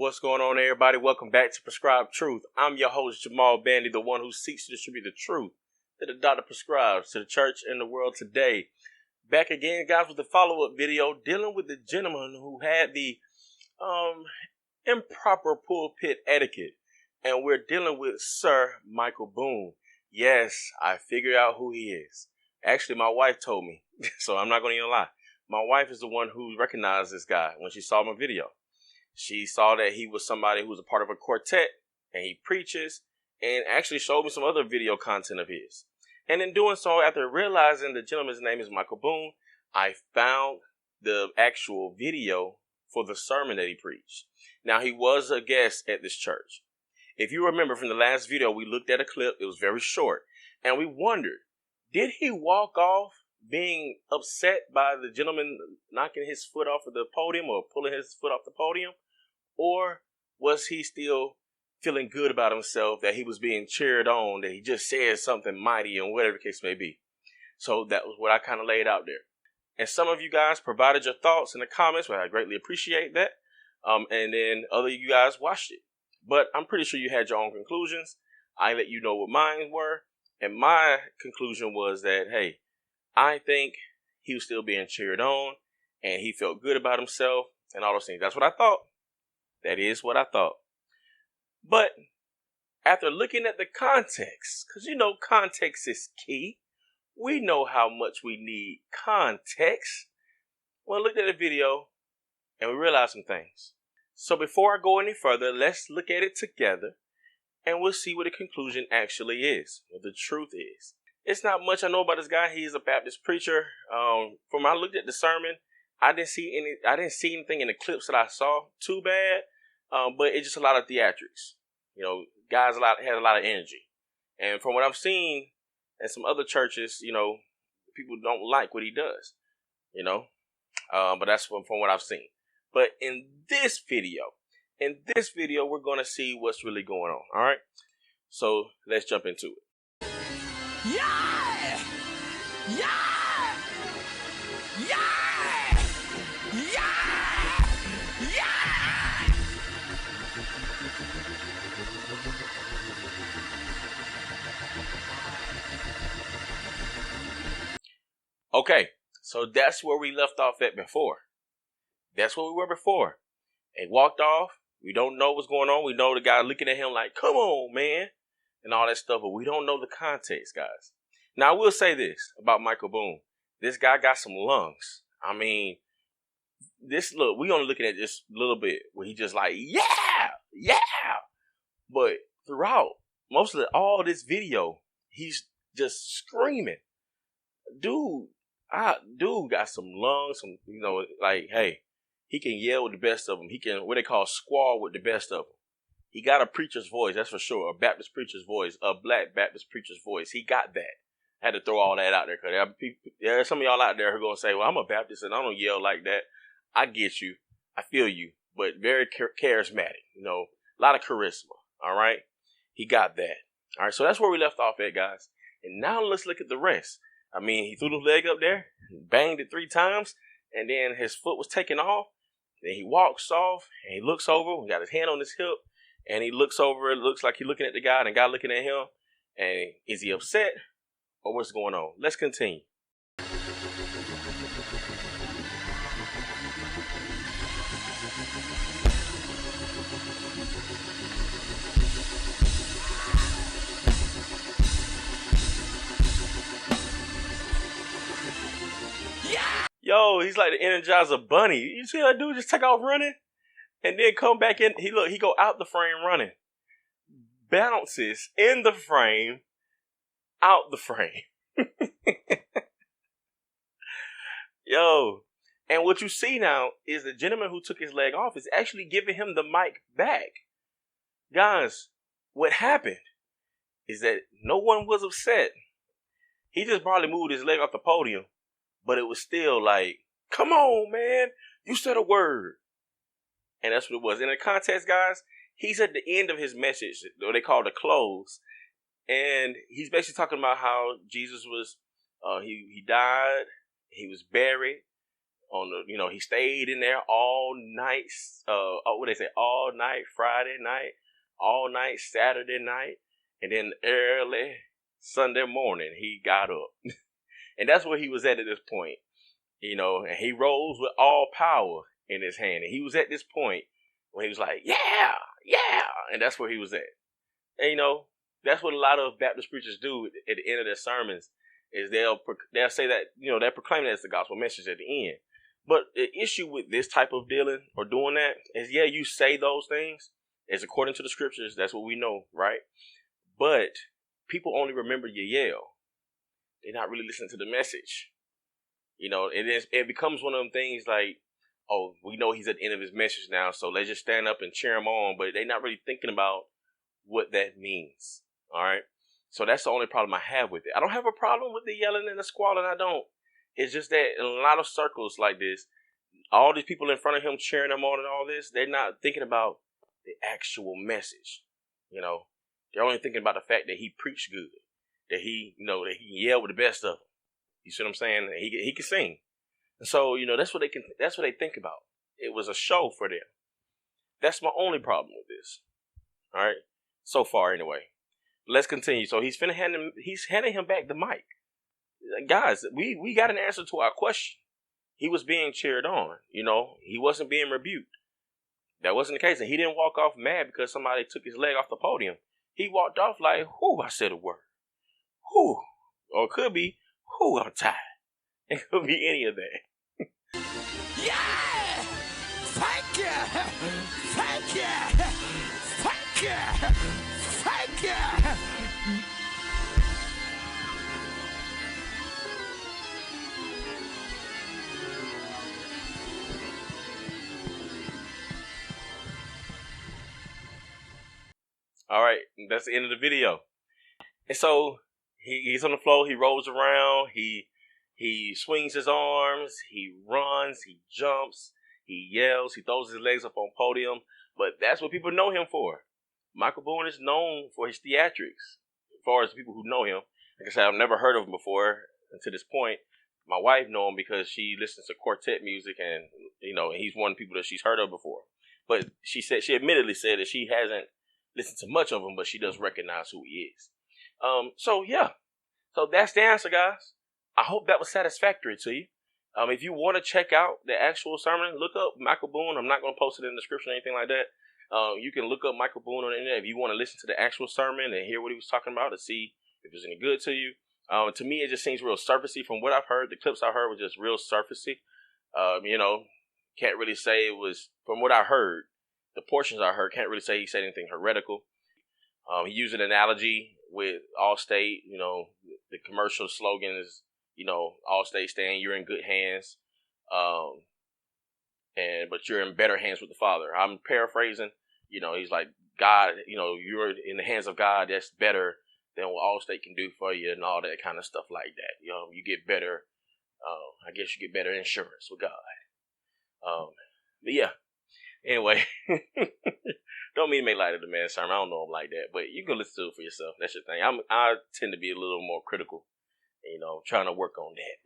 What's going on, everybody? Welcome back to Prescribed Truth. I'm your host, Jamal Bandy, the one who seeks to distribute the truth that the doctor prescribes to the church and the world today. Back again, guys, with the follow-up video dealing with the gentleman who had the improper pulpit etiquette. And we're dealing with Sir Michael Boone. Yes, I figured out who he is. Actually, my wife told me, so I'm not going to even lie. My wife is the one who recognized this guy when she saw my video. She saw that he was somebody who was a part of a quartet, and he preaches, and actually showed me some other video content of his. And in doing so, after realizing the gentleman's name is Michael Boone, I found the actual video for the sermon that he preached. Now, he was a guest at this church. If you remember from the last video, we looked at a clip. It was very short, and we wondered, did he walk off being upset by the gentleman knocking his foot off of the podium or pulling his foot off the podium? Or was he still feeling good about himself, that he was being cheered on, that he just said something mighty, and whatever the case may be? So that was what I kind of laid out there. And some of you guys provided your thoughts in the comments, but I greatly appreciate that. And then other you guys watched it. But I'm pretty sure you had your own conclusions. I let you know what mine were. And my conclusion was that, hey, I think he was still being cheered on, and he felt good about himself and all those things. That's what I thought. That is what I thought. But after looking at the context, because you know context is key. We know how much we need context. Well, I looked at the video and we realized some things. So before I go any further, let's look at it together and we'll see what the conclusion actually is, what the truth is. It's not much I know about this guy. He's a Baptist preacher. From when I looked at the sermon, I didn't see anything in the clips that I saw too bad. But it's just a lot of theatrics. You know, guys has a lot of energy. And from what I've seen in some other churches, you know, people don't like what he does. You know, but that's from what I've seen. But in this video, we're going to see what's really going on. All right. So let's jump into it. Yeah! Yeah! Yeah! Yeah! Yeah! Okay, so that's where we left off at before. That's where we were before. He walked off. We don't know what's going on. We know the guy looking at him like, come on, man, and all that stuff, but we don't know the context, guys. Now, I will say this about Michael Boone. This guy got some lungs. I mean, we only looking at this little bit where he just like, yeah, yeah. But throughout most of all this video, he's just screaming. Dude got some lungs, some, you know, like, hey, he can yell with the best of them. He can, what they call squall with the best of them. He got a preacher's voice, that's for sure. A Baptist preacher's voice, a black Baptist preacher's voice. He got that. I had to throw all that out there because there's some of y'all out there who are going to say, well, I'm a Baptist and I don't yell like that. I get you. I feel you. But very charismatic, you know, a lot of charisma. All right. He got that. All right. So that's where we left off at, guys. And now let's look at the rest. I mean, he threw the leg up there, banged it 3 times, and then his foot was taken off. Then he walks off, and he looks over, he got his hand on his hip, and he looks over, it looks like he's looking at the guy, and the guy looking at him, and is he upset, or what's going on? Let's continue. Yo, he's like the Energizer Bunny. You see that dude just take off running and then come back in. He go out the frame running. Bounces in the frame, out the frame. Yo. And what you see now is the gentleman who took his leg off is actually giving him the mic back. Guys, what happened is that no one was upset. He just probably moved his leg off the podium. But it was still like, come on, man. You said a word. And that's what it was. In the context, guys, he's at the end of his message, what they call the close. And he's basically talking about how Jesus was, he died, he was buried, He stayed in there all night. All night Friday night, all night Saturday night, and then early Sunday morning he got up, and that's where he was at this point. And he rose with all power in his hand, and he was at this point when he was like, yeah, and that's where he was at. And that's what a lot of Baptist preachers do at the end of their sermons is they'll say that they'll proclaim that as the gospel message at the end. But the issue with this type of dealing or doing that is, you say those things as according to the scriptures. That's what we know, right? But people only remember your yell. They're not really listening to the message. It becomes one of them things like, oh, we know he's at the end of his message now, so let's just stand up and cheer him on. But they're not really thinking about what that means. All right. So that's the only problem I have with it. I don't have a problem with the yelling and the squalling. I don't. It's just that in a lot of circles like this, all these people in front of him cheering him on and all this, they're not thinking about the actual message. They're only thinking about the fact that he preached good, that he yelled with the best of them. You see what I'm saying? He can sing. And so, that's what they think about. It was a show for them. That's my only problem with this. All right. So far, anyway. Let's continue. So he's handing him back the mic. Guys, we got an answer to our question. He was being cheered on. He wasn't being rebuked. That wasn't the case. And he didn't walk off mad because somebody took his leg off the podium. He walked off like, whoo, I said a word. Whoo. Or it could be, whoo, I'm tired. It could be any of that. Yeah! Thank you! Thank you! Thank you! Thank you! All right, that's the end of the video. And so he's on the floor. He rolls around. He swings his arms. He runs. He jumps. He yells. He throws his legs up on podium. But that's what people know him for. Michael Boone is known for his theatrics. As far as people who know him, like I said, I've never heard of him before. And to this point, my wife know him because she listens to quartet music, and he's one of the people that she's heard of before. But she admittedly said that she hasn't listened to much of him, but she does recognize who he is. So that's the answer, guys. I hope that was satisfactory to you. If you want to check out the actual sermon, look up Michael Boone. I'm not going to post it in the description or anything like that. You can look up Michael Boone on the internet if you want to listen to the actual sermon and hear what he was talking about to see if it's any good to you. To me, it just seems real surfacey. From what I've heard, the clips I heard were just real surfacey. Can't really say it was, from what I heard, the portions I heard, can't really say he said anything heretical. He used an analogy with Allstate. The commercial slogan is, Allstate saying you're in good hands, but you're in better hands with the Father. I'm paraphrasing. He's like, God, you're in the hands of God. That's better than what Allstate can do for you and all that kind of stuff like that. You get better. I guess you get better insurance with God. But yeah. Anyway, don't mean to make light of the man's sermon. I don't know him like that, but you can listen to it for yourself. That's your thing. I tend to be a little more critical, trying to work on that.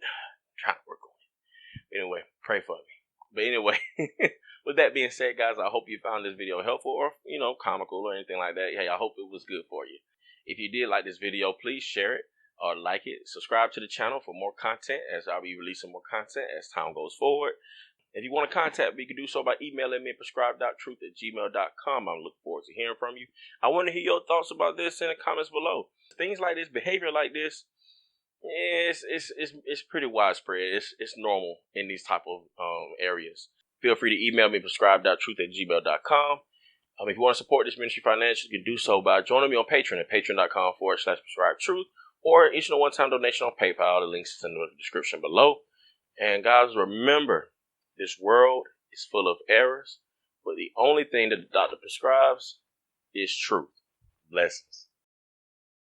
Anyway, pray for me. But anyway, with that being said, guys, I hope you found this video helpful or, comical or anything like that. Hey, I hope it was good for you. If you did like this video, please share it or like it. Subscribe to the channel for more content, as I'll be releasing more content as time goes forward. If you want to contact me, you can do so by emailing me at prescribed.truth@gmail.com. I'm looking forward to hearing from you. I want to hear your thoughts about this in the comments below. Things like this, behavior like this, it's pretty widespread. It's normal in these type of areas. Feel free to email me prescribed.truth@gmail.com. If you want to support this ministry financially, you can do so by joining me on Patreon at patreon.com/prescribedtruth, or each one-time donation on PayPal. The links is in the description below. And guys, remember, this world is full of errors, but the only thing that the doctor prescribes is truth. Blessings.